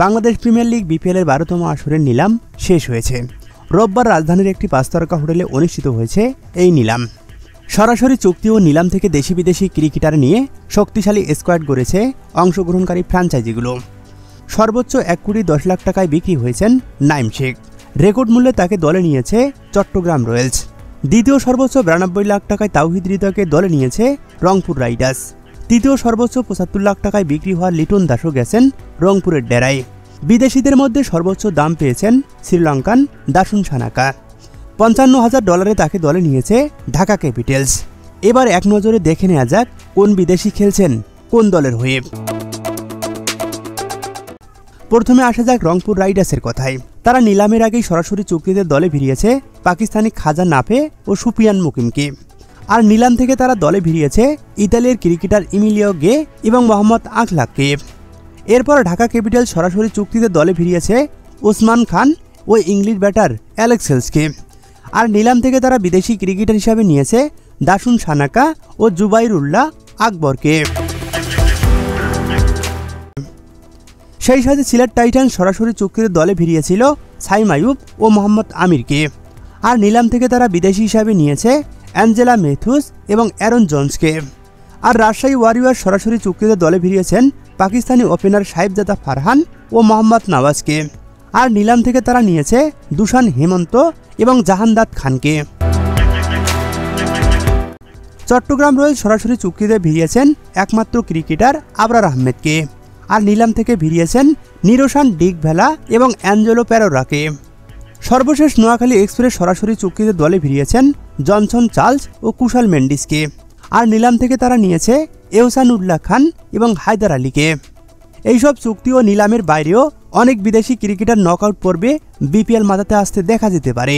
Bangladesh premier league বিপিএল-এর 12তম আসরের নিলাম শেষ হয়েছে। রোববার রাজধানীর একটি 5 তারকা হোটেলে অনুষ্ঠিত হয়েছে এই নিলাম। সরাসরি চুক্তি ও নিলাম থেকে দেশি বিদেশি ক্রিকেটার নিয়ে শক্তিশালী স্কোয়াড গড়েছে অংশগ্রহণকারী ফ্র্যাঞ্চাইজিগুলো। সর্বোচ্চ 1 কোটি 10 লাখ টাকায় বিক্রি হয়েছেন নাইম শেখ। রেকর্ড মূল্যে তাকে দলে নিয়েছে চট্টগ্রাম রয়্যালস। দ্বিতীয় সর্বোচ্চ 92 লাখ টাকায় তাওহিদ হৃদয়কে দলে নিয়েছে রংপুর রাইডার্স। তৃতীয় সর্বোচ্চ 75 লাখ টাকায় বিক্রি হওয়া লিটন দাসও গেছেন রংপুরের ডেরায়। বিদেশিদের মধ্যে সর্বোচ্চ দাম পেয়েছেন শ্রীলঙ্কান দাসুন সানাকা। $55,000 তাকে দলে নিয়েছে ঢাকা ক্যাপিটালস। এবার এক নজরে দেখে নেওয়া যাক কোন বিদেশি খেলছেন কোন দলের হয়ে। প্রথমে আসা যাক রংপুর রাইডার্সের কথায়। তারা নিলামের আগেই সরাসরি চুক্তিতে দলে ভিড়িয়েছে পাকিস্তানি খাজা নাফে ও সুফিয়ান মুকিমকে। আর নিলাম থেকে তারা দলে ভিড়িয়েছে ইতালির ক্রিকেটার ইমিলিও গে এবং মোহাম্মদ আখলাককে। এরপর ঢাকা ক্যাপিটাল সরাসরি চুক্তিতে দলে ভিড়িয়েছে ওসমান খান ও ইংলিশ ব্যাটার অ্যালেক্স হেলসকে। আর নিলাম থেকে তারা বিদেশি ক্রিকেটার হিসাবে নিয়েছে দাসুন সানাকা ও জুবাইরুল্লাহ আকবরকে। সেই সাথে সিলেট টাইটান্স সরাসরি চুক্তিতে দলে ভিড়িয়েছিল সাইম আইয়ুব ও মোহাম্মদ আমিরকে। আর নিলাম থেকে তারা বিদেশি হিসাবে নিয়েছে অ্যাঞ্জেলা ম্যাথুস এবং অ্যারন জোন্সকে। আর রাজশাহী ওয়ারিয়র্স সরাসরি চুক্তিতে দলে ভিড়িয়েছেন পাকিস্তানি ওপেনার সাহেবজাদা ফারহান ও মোহাম্মদ নওয়াজকে। আর নিলাম থেকে তারা নিয়েছে দুশান হেমন্ত এবং জাহানদাদ খানকে। চট্টগ্রাম রয়্যালস সরাসরি চুক্তিতে ভিড়িয়েছেন একমাত্র ক্রিকেটার আবরার আহমেদকে। আর নিলাম থেকে ভিড়িয়েছেন নিরোশান ডিকভেলা এবং অ্যাঞ্জেলো পেরেরাকে। সর্বশেষ নোয়াখালী এক্সপ্রেস সরাসরি চুক্তিতে দলে ভিড়িয়েছেন জনসন চার্লস ও কুশাল মেন্ডিসকে। আর নিলাম থেকে তারা নিয়েছে এহসানুল্লাহ খান এবং হায়দার আলীকে। এইসব চুক্তি ও নিলামের বাইরেও অনেক বিদেশি ক্রিকেটার নকআউট পর্বে বিপিএল মাতাতে আসতে দেখা যেতে পারে।